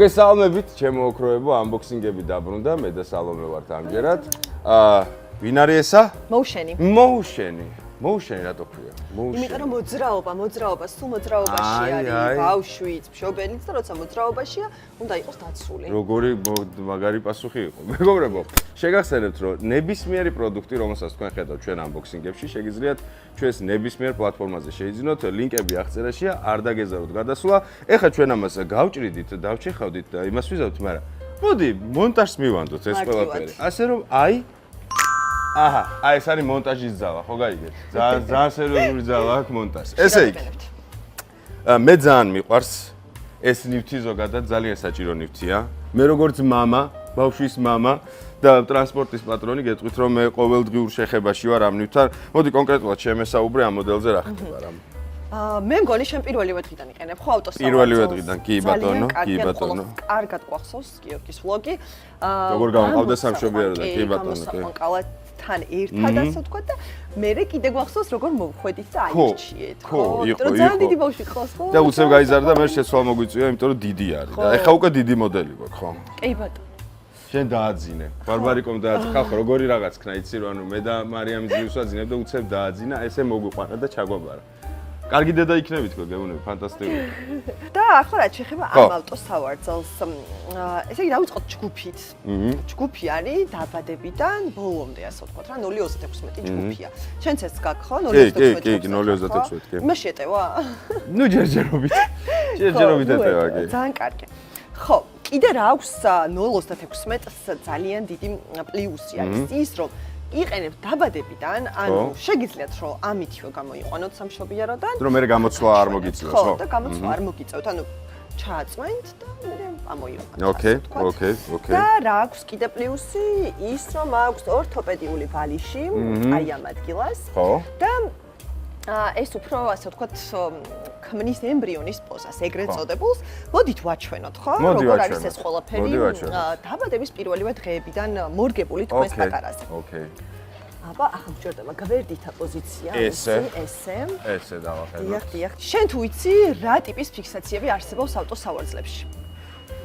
მოგესალმებით, ჩემო ოქროებო, unboxing-ები დაბრუნდა, მე და სალომე ვართ ამჯერად. ვინ არის ესა? მოუშენი. მოუშენი რატო ქვია? იმიტომ რომ მოძრაობა, სულ მოძრაობაში არის ბავშვიც, მშობელიც და როცა მოძრაობაშია, უნდა იყოს დაცული. როგორი მაგარი პასუხი იყო. მეგობრებო, შეგახსენებთ, რომ ნებისმიერი პროდუქტი, რომელსაც თქვენ ხედავთ ჩვენ unboxing-ებში, შეგიძლიათ ჩვენს ნებისმიერ პლატფორმაზე შეიძინოთ, ლინკები აღწერაშია, არ დაგეზავროთ გადასვლა. ეხლა ჩვენ ამას გავჭრიდით, დავჩეხავდით და იმას ვიზავთ, მაგრამ მოდი, მონტაჟს მივანდოთ ეს ყველაფერი. ასე რომ აჰა, აი ეს არის მონტაჟის ძალა, ხო გაიგეთ? ძალიან სერიოზული ძალა აქვს მონტაჟს. ესე იგი. მე ძალიან მიყვარს ეს ნივთი ზოგადად ძალიან საჭირო ნივთია. მე როგორც მამა, ბავშვის მამა და ტრანსპორტის პატრონი გეტყვით რომ მე ყოველდღიურ შეხებაში ვარ ამ ნივთთან. მოდი კონკრეტულად შემესაუბრე ამ მოდელზე რა ხდება რა. მე მგონი შენ პირველივე დღიდან იყენებ ხო ავტოსავარს? პირველივე დღიდან, კი ბატონო, კი ბატონო. კარგად გვახსოვს გიორგის ვლოგი. როგორ გამოვყავდა სამშობიარო და კი ბატონო, კი. თან ერთად ასე ვთქვა და მე კიდე გვახსოვს როგორ მოვხვედით და აირჩიეთ ხო იყო ძალიან დიდი ბავშვი ყავს ხო და უცებ გაიზარდა მე შეცვალ მოგვიწვია იმიტომ რომ დიდი არის და ეხა უკვე დიდი მოდელი გვაქვს ხო კი ბატონო შენ დააძინე ბარბარიკომ დააძინე ხალხო როგორი რაღაც ქნა იცი რომ ანუ მე და მარიამი ძილს ვაძინებ და უცებ დააძინა ესე მოგვიყვანა და ჩაგვაბარა კარგი დედა იქნები თქო გეუბნები ფანტასტიკური და ახლა რა შეხება ამ ავტოსავარძელს ესე იგი დავიწყოთ ჯგუფით ჯგუფი არის დაბადებიდან ბოლომდე ასე ვთქვათ რა 0-36 ჯგუფია შენც ეს გაქვს ხო 0-36 კი 0-36 კი იმაში ეტევა ნუ ჯერჯერობით ეტევა კი ძალიან კარგი ხო კიდე რა აქვს 0-36-ს ძალიან დიდი პლუსი არის ის რომ იყენებ დაბადებიდან, ანუ შეგიძლიათ რომ ამითვე გამოიყვანოთ სამშობიაროდან. რომ მე გამოცვლა არ მოგიწევს, ხო? ხო, და გამოცვლა არ მოგიწევთ, ანუ ჩააწვენთ და მე ამოიყვანოთ. ოკეი. და რა აქვს კიდე პლუსი? ის რომ აქვს ორთოპედიული ბალიში, აი ამ ადგილას. ხო. და ეს უფრო ასე ვთქვათ ქმნის ემბრიონის პოზას, ეგრეთ წოდებულს. მოდით ვაჩვენოთ, ხო? როგორ არის ეს ყველაფერი დაბადების პირველივე დღეებიდან მორგებული თქვენს პატარაზე. ოკეი. აბა, ახლა გჭირდება გვერდითა პოზიცია, ესე დავახედოთ. დიახ. შენ თუ იცი რა ტიპის ფიქსაციები არსებობს ავტოსავარძლებში?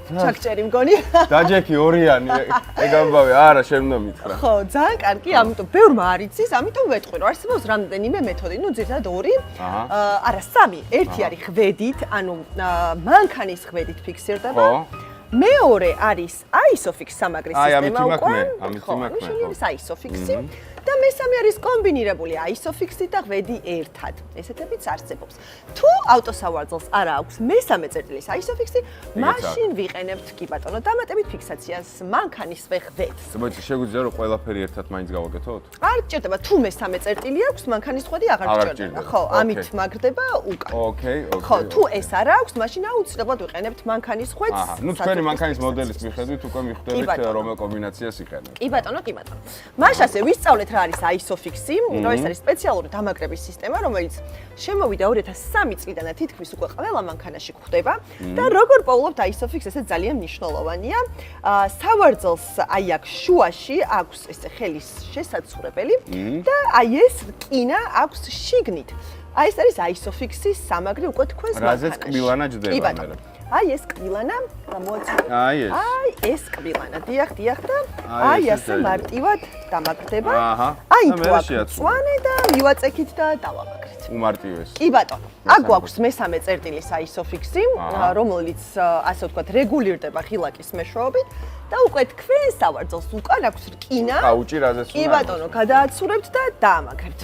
ჩაგჭერი მგონი. დაჯექი ორიანი, ეგ ამბავი, არა, შენ უნდა მითხრა. ხო, ძალიან კარგი, ამიტომ ბევრმა არ იცის, ამიტომ ვეტყვი, რომ არსებობს რამდენიმე მეთოდი, ნუ ძირითადად ორი. არა, სამი. ერთი არის ხვედით, ანუ მანქანის ხვედით ფიქსირდება. მეორე არის ISOFIX სამაგრის სისტემა უკვე. ამითი მაქმე. არის ISOFIX-ი. და მესამე არის კომბინირებული ISOFIX-ი და ხვედი ერთად. ესეთებიც არსებობს. თუ ავტოსავარძელს არა აქვს მესამე წერტილის ISOFIX-ი, მაშინ ვიყენებთ კი ბატონო დამატებით ფიქსაციას მანქანისვე ხვედს. მოიცა შეგვიძლია რომ ყველაფერი ერთად მაინც გავაკეთოთ? არ გჭირდება, თუ მესამე წერტილი აქვს, მანქანის ხვედი აღარ გჭირდება. ხო, ამით მაგრდება უკან. ოკეი. ხო, თუ ეს არა აქვს, მაშინ აუცილებლად ვიყენებთ მანქანის ხვედს. ნუ თქვენი მანქანის მოდელის მიხედვით უკვე მიხვდებით რომელ კომბინაციას იყენებთ. კი ბატონო. მაშასე ვისწავლეთ რა არის ISOFIX-ი, რომ ეს არის სპეციალური დამაგრების სისტემა, რომელიც შემოვიდა 2003 წლიდან და თითქმის უკვე ყველა მანქანაში გვხვდება და როგორ პოულობთ ISOFIX, ესე ძალიან მნიშვნელოვანია. სავარძელს აი აქ შუაში აქვს ესე ხელის შესაცურებელი და აი ეს რკინა აქვს შიგნით. აი ეს არის ISOFIX-ის სამაგრი უკვე თქვენს მანქანაში. რაზეც კბილანა ჯდება მე. აი ეს კბილანა გამოაჩინე. აი ეს კბილანა. დიახ და აი ასე მარტივად დამაგრდება. აი თუ წვანე და მივაწექით და დავამაგრეთ. უმარტივეს. კი ბატონო. აქ გვაქვს მესამე წერტილის ISOFIX-ი, რომელიც ასე ვთქვათ რეგულირდება ღილაკის მეშვეობით და უკვე თქვენ სავარძელს უკან აქვს რკინა. კაუჭი რაზეც კი ბატონო, გადააცურებთ და დაამაგრეთ.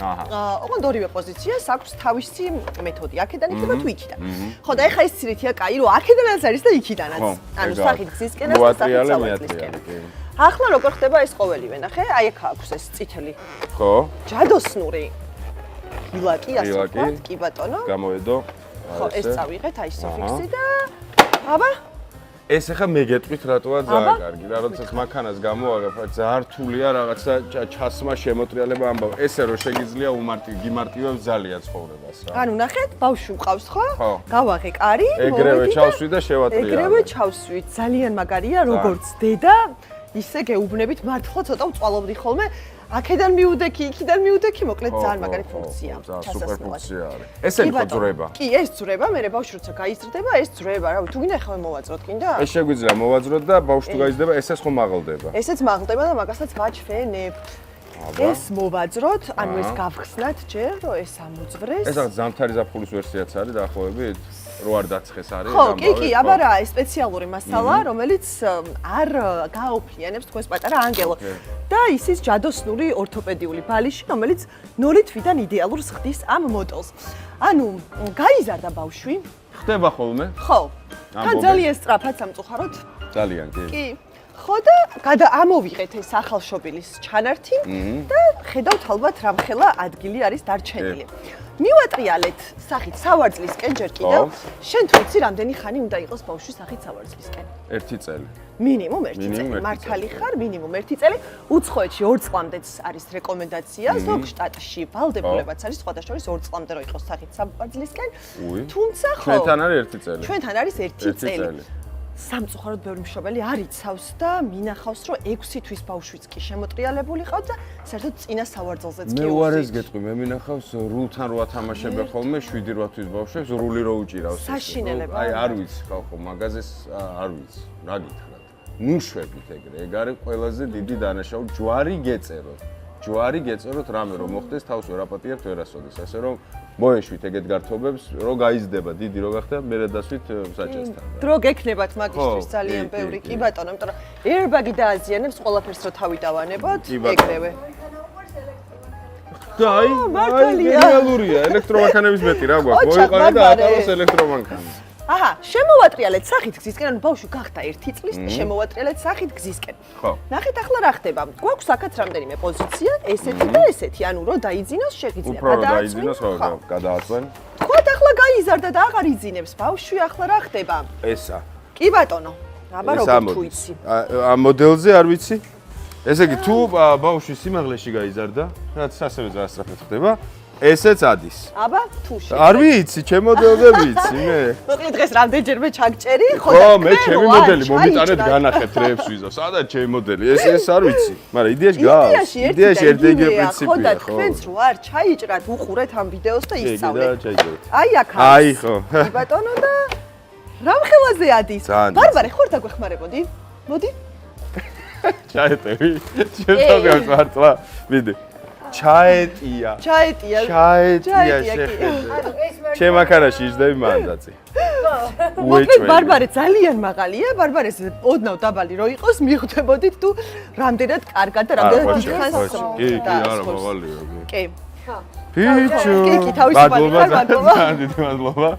ოღონდ ორივე პოზიციას აქვს თავისი მეთოდი. აქედან იქნება თუ იქიდან. ხო და ეხა ის ცირითია კაი, რომ აქედანაც არის და იქიდანაც. ანუ სახით გზისკენას და სახით სავარძლისკენ. ახლა როგორ ხდება ეს ყოველივე, ნახე? აი აქ აქვს ეს წითელი. ხო. ჯადოსნური ღილაკი, ასე ვთქვათ, კი ბატონო. გამოვედო. ხო, ეს წავიღეთ ISOFIX-ი და აბა ეს ახლა მე გეტყვით რატოა ძალიან კარგი რა როდესაც მანქანას გამოვაგებ ძალიან რთულია რაღაცა ჩასმა შემოტრიალება ამბავ ესე რომ შეგიძლია გიმარტივებს ძალიან ცხოვრებას რა ანუ ნახეთ ბავშვი მყავს ხო გავაღე კარი ეგრევე ჩავსვი და შევატრიალე ეგრევე ჩავსვი ძალიან მაგარია როგორც დედა ისე გეუბნებით მართლა ცოტა უწყალობდი ხოლმე. აქედან მიუდექი, იქიდან მიუდექი, მოკლედ ძალიან მაგარი ფუნქცია. სუპერ ფუნქცია არის. ესე იყო ძრება. კი, ეს ძრება, მე ბავშვი როცა გაიზრდება, ეს ძრება, რავი, თუ გინდა ახლა მოვაძროთ, გინდა? ეს შეგვიძლია მოვაძროთ და ბავშვი თუ გაიზრდება, ესეც ხომ მაღლდება. ესეც მაღლდება და მაგასაც ვაჩვენებთ. ეს მოვაძროთ, ანუ ეს გავხსნათ ჯერ, რომ ეს ამოძვრეს. ეს რაღაც ზამთარი ზაფხულის ვერსიაც არის დაახლოებით, რო არ დაცხეს არის. ხო, კი, აბა რა, ეს სპეციალური მასალა, რომელიც არ გააოფლიანებს თქვენს პატარა ანგელო. და ისის ჯადოსნური ორთოპედიული ბალიში, რომელიც 0-თვიდან იდეალურს ხდის ამ მოდელს. ანუ გაიზარდა ბავშვი. ხდება ხოლმე? ხო. თან ძალიან სწრაფად სამწუხაროდ. ძალიან, კი. კი. ხო და ამოვიღეთ ეს ახალშობილის ჩანართი და ხედავთ ალბათ რამხელა ადგილი არის დარჩენილი. მივატრიალეთ სახით სავარძლისკენ ჯერ კიდევ. შენ თუ იცი რამდენი ხანი უნდა იყოს ბავშვი სახით სავარძლისკენ? 1 წელი. მინიმუმ 1 წელი. მართალი ხარ, მინიმუმ 1 წელი. უცხოეთში 2 წლამდეც არის რეკომენდაცია, ზოგ შტატში ვალდებულებაც არის სხვადასხვა 2 წლამდე რომ იყოს სახით სავარძლისკენ. თუმცა ხო. ჩვენთან არის 1 წელი. ჩვენთან არის 1 წელი. სამწუხაროდ ბევრი მშობელი არ იცავს და მინახავს რომ 6 თვის ბავშვიც კი შემოტრიალებული ყავთ და საერთოდ წინა სავარძელზეც კი მე უარეს გეტყვი, მე მინახავს რულთან რო ათამაშებე ხოლმე 7-8 თვის ბავშვებს რული რო უჭირავს. საშინელება. აი არ ვიცი ხალხო, მაღაზიას არ ვიცი. რა გითხრათ? ნუშვებით ეგრე, ეგ არის ყველაზე დიდი დანაშაული. ჯვარი გეწეროთ რამე რომ მოხდეს, თავს ვერ აპატიებთ ვერასოდეს. ასე რომ მოეშვით ეგეთ გართობებს, რო გაიზრდება დიდი რო გახდა, მერე დასვით საჭესთან. დრო გექნებათ მაგისთვის ძალიან ბევრი, კი ბატონო, იმიტომ რომ airbag-ი დააზიანებს ყველაფერს რო თავი დავანებოთ, ეგრევე. და აი, გენიალურია, ელექტრომანქანების მეტი რა გვაქვს, მოიყვანე და ატაროს ელექტრომანქანა. აჰა, შემოვატრიალეთ სახით გზისკენ, ანუ ბავშვი გახდა 1 წლის და შემოვატრიალეთ სახით გზისკენ. ხო. ნახეთ ახლა რა ხდება. გვაქვს აქაც რამდენიმე პოზიცია, ესეთი და ესეთი, ანუ რო დაიძინოს შეგიძლია გადააწვენ. გადააწვენ. თქვათ ახლა გაიზარდა და აღარ იძინებს ბავშვი, ახლა რა ხდება? ესა. კი ბატონო. აბა როგორ თუ იცი? ამ მოდელზე არ ვიცი. ესე იგი, თუ ბავშვი სიმაღლეში გაიზარდა, რაც ასევე ზასწრაფად ხდება, ესეც ადის. აბა, თუ შე. არ ვიცი, ჩემ მოდელზე ვიცი მე. მოკლედ დღეს რამდენჯერმე ჩაგჭერი, ხო და მე ჩემი მოდელი მომიტანეთ განახეთ რეებს ვიზო. სადაც ჩემი მოდელი? ეს არ ვიცი. მაგრამ იდეაში გავს. იდეაში ერთ-ერთი პრინციპია, ხო და თქვენც რო არ ჩაიჭრათ, უყურეთ ამ ვიდეოს და ისწავლეთ. და ჩაიჭრეთ. აი აქ არის. აი ხო. ბატონო და რამხელაზე ადის? ბარბარე, ხوار დაგვეხმარებოდი? მოდი. ჩაეტევი. შეთავაზებ მართლა. მიდი. ჩაეტია შეხედე. ჩემ აქარაში იждები მანდაცი. მოკლედ ბარბარე ძალიან მაღალია, ბარბარეს ოდნავ დაბალი რო იყოს, მიხვდებოდით თუ რამდენად კარგად და რამდენად დიდხანს. კი, არა, მაღალია. კი. ფიჩო. კი, თავისუფალი ხარ, მადლობა. დიდი მადლობა.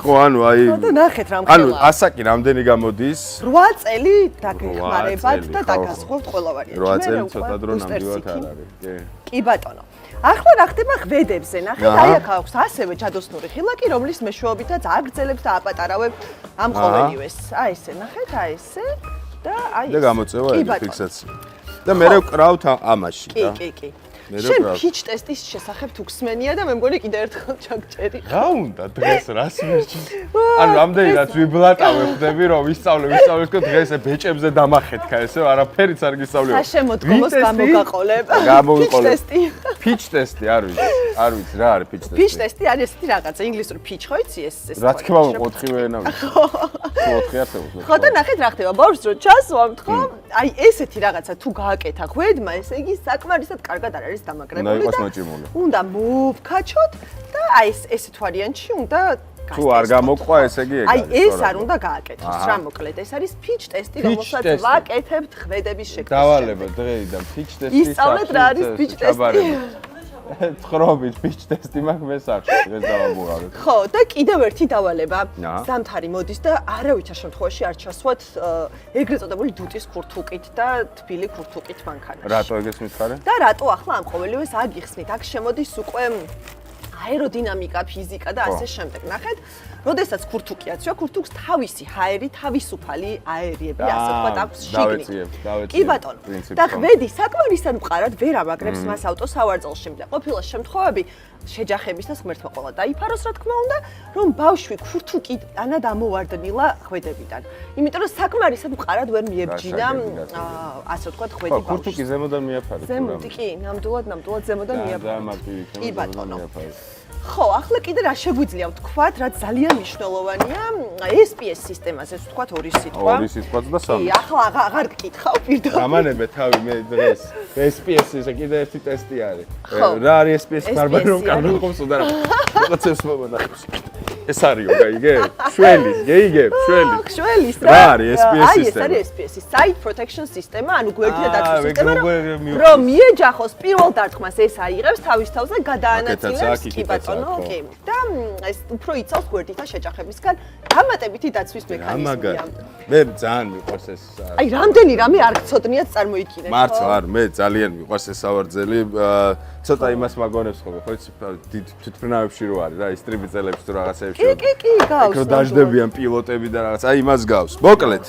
ხო, ანუ აი და ნახეთ რამხელა. ანუ ასაკი რამდენი გამოდის? 8 წელი დაგეხმარებათ და დაგასხობთ ყველა ვარიანტი. 8 წელი ცოტა დრო ნამდვილად არ არის. კი. კი ბატონო. ახლა რა ხდება ხვედებზე? ნახეთ, აი აქ აქვს ასევე ჯადოსნური ხილაკი, რომლის მეშვეობითაც აგრძელებს და აპატარავებს ამ ყოველივეს. აი ესე, ნახეთ, აი ესე და აი და გამოწევა ეს ფიქსაცია. და მე ვკრავთ ამაში რა. კი. შენ pitch test-ის შესახებ თუ გსმენია და მე მგონი კიდევ ერთხელ ჩაგჭერი. რა უნდა დღეს რას მერჩი? ანუ რამდენადაც ვიბლატავე ხდები რომ ვისწავლე თქო დღეს ბეჭებზე დამახეთქა ესე არაფერიც არ გისწავლე. საშემოდგომოს გამოგაყოლებ. pitch test-ი არ ვიცი რა არის pitch test-ი. pitch test-ი არის ესეთი რაღაცა ინგლისური pitch ხო იცი ეს რა თქმა უნდა 4 ენა ვიცი. 4 არსებობს. ხო და ნახეთ რა ხდება ბავშვს რო ჩასვამთ ხო? აი ესეთი რაღაცა თუ გააკეთა ხვედმა ესე იგი საკმარისად კარგად არ არის დამაგრებული და უნდა მოვქაჩოთ და აი ესეთ ვარიანტში უნდა თუ არ გამოყვა ესე იგი ეგ აი ეს არ უნდა გააკეთოს რა მოკლედ ეს არის pitch test-ი რომელსაც ვაკეთებთ ხვედების შექმნის დავალება დღეიდან pitch test-ის ისწავლეთ რა არის pitch test-ი ხრობით pitch test-ი მაქვს მე სახში დღეს დავაბურავეთ ხო და კიდევ ერთი დავალება ზამთარი მოდის და არავითარ შემთხვევაში არ ჩასვათ ეგრეთ წოდებული დუტის ქურთუკით და თბილი ქურთუკით მანქანაში რატო ეგეც მითხარე და რატო ახლა ამ ყოველივეს აგიხსნით აქ შემოდის უკვე აეროდინამიკა, ფიზიკა და ასე შემდეგ. ნახეთ, როდესაც ქურთუკიაც ვია, ქურთუკს თავისი ჰაერი, თავისუფალი აერიები, ასე ვთქვათ, აქვს შიგნით. კი ბატონო. და ხვედი საკმარისად მყარად ვერ ამაგრებს მას ავტოსავარძელში. ყოფილა შემთხვევები შეჯახების და ღმერთმა ყველა დაიფაროს, რა თქმა უნდა, რომ ბავშვი ქურთუკი ანად ამოვარდნილა ხვედებიდან. იმიტომ რომ საკმარისად მყარად ვერ მიებჯინა, ასე ვთქვათ, ხვედი ბავშვს. ქურთუკი ზემოდან მიაფარებს. ზემოდი კი, ნამდვილად ზემოდან მიაფარებს. კი ბატონო. მიაფარებს. ხო, ახლა კიდე რა შეგვიძლია ვთქვათ, რაც ძალიან მნიშვნელოვანია, SPS სისტემაზე ვთქვათ ორი სიტყვა. ორი სიტყვაც და სამი. კი, ახლა აღარ გკითხავ პირდაპირ. გამანებე თავი მე დღეს. SPS-ზე კიდე ერთი ტესტი არის. რა არის SPS ბარბარე რომ კარგობს და რა. რაღაცებს მომონახებს. ეს არისო, გაიგე? შველის, გეიგე, შველის. შველის რა არის SPS სისტემა? აი, ეს არის SPS, Site Protection სისტემა, ანუ გვერდითა დაცვის სისტემა, რომ მიეჯახოს პირველ დარტყმას ეს აიღებს თავის თავზე გადაანაწილებს, კი ბატონო, კი. და ეს უფრო იცავს გვერდითა შეჯახებისგან დამატებითი დაცვის მექანიზმია. მე ძალიან მიყვარს ეს. აი, რამდენი რამე არ გწოდნიათ წარმოიქინეთ, ხო? მართლა არ, მე ძალიან მიყვარს ეს სავარძელი. ცოტა იმას მაგონებს ხოლმე, ხო იცი, თვითმფრინავებში რო არის რა, ისტრიბიწელებში თუ რაღაცეებში. კი, გავს. რო დაждდებიან პილოტები და რაღაც, აი იმას გავს. მოკლედ.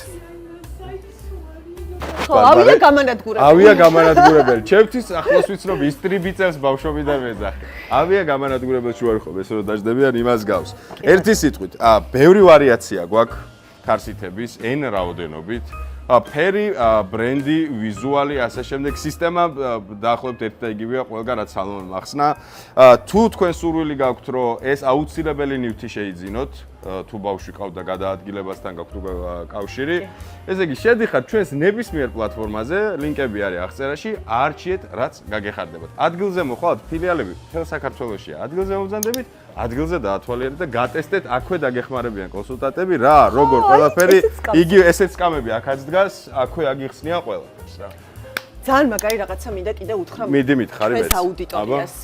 ხო, ავია გამანადგურებელი. ავია გამანადგურებელი. ჩემთვის ახლოს ვიცნობ ისტრიბიწელს ბავშვობიდან მეძახე. ავია გამანადგურებელში ვარ ხოლმე, ეს რო დაждდებიან იმას გავს. ერთი სიტყვით, ბევრი ვარიაცია გვაქვს ქარსითების N რაოდენობით. ფერი, ბრენდი, ვიზუალი, ასე შემდეგ, სისტემა დაახლოებით ერთი და იგივეა ყველგან რაც სალონმა მახსნა. თუ თქვენ სურვილი გაქვთ, რომ ეს აუცილებელი ნივთი შეიძინოთ, თუ ბავშვი ყავდა გადაადგილებასთან გაქვთ კავშირი, ესე იგი შედიხართ ჩვენს ნებისმიერ პლატფორმაზე, ლინკები არის აღწერაში, არჩიეთ რაც გაგეხარდებათ. ადგილზე მოხვალთ, ფილიალები მთელ საქართველოშია. ადგილზე მომზადებით, ადგილზე დაათვალიერეთ და გატესტეთ, აქვე დაგეხმარებიან კონსულტანტები, რა, როგორ, ყველაფერი, იგივე ესეც სკამები აქაც დგას, აქვე აგიხსნიან ყველაფერს რა. ძალიან მაგარი რაღაცა მინდა კიდე უთხრა. მიდი მითხარი მეც. ეს აუდიტორიას.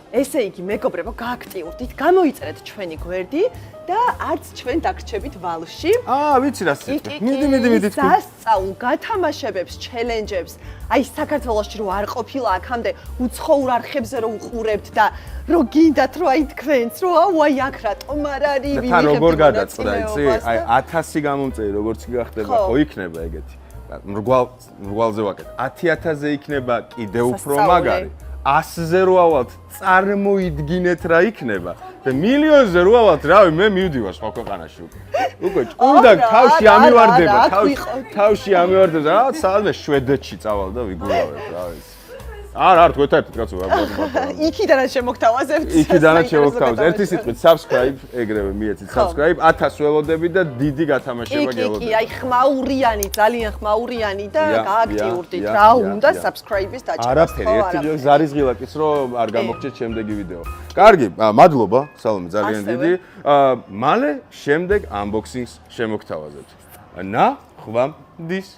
ესე იგი, მეგობრებო, გააქტიურდით, გამოიწერეთ ჩვენი გვერდი და არც ჩვენ დაგრჩებით ვალში. ვიცი რა სიტყვი. მიდი. სასწაულ გათამაშებებს, ჩელენჯებს, აი საქართველოში რო არ ყოფილა აქამდე უცხოურ არხებზე რო უყურებთ და რო გინდათ რო აი თქვენც რო აი აქ რატომ არ არის ვიღებთ. და როგორ გადაწყდა, იცი? აი 1000 გამომწერი როგორც გახდება, ხო იქნება ეგეთი. მრგვალზე ვაკეთებ. 10000-ზე იქნება კიდევ უფრო მაგარი. 100-ზე რო ავალთ, წარმოიდგინეთ რა იქნება და მილიონზე რო ავალთ, რავი, მე მივდივარ სხვა ქვეყანაში უკვე. უკვე ჭკუნდა თავში ამივარდება, თავში ამივარდება. რა, საერთოდ შვედეთში წავალ და ვიგულავებ, რა ვიცი. არ თქვენთან კაცო რა ბატონო. იქიდანაც შემოგთავაზებთ. იქიდანაც შემოგთავაზებთ. ერთი სიტყვით subscribe, ეგრევე მიეცით subscribe, 1000 ველოდები და დიდი გათამაშება გელოდებით. კი, აი ხმაურიანი, ძალიან ხმაურიანი და გააქტიურდით. რა უნდა subscribe-ის დაჭერა. არაფერი, ერთი ზარის ღილაკიც რომ არ გამოგჩეთ შემდეგი ვიდეო. კარგი, მადლობა, სალომე, ძალიან დიდი. მალე შემდეგ unboxing-ს შემოგთავაზებთ. ნახვამდის.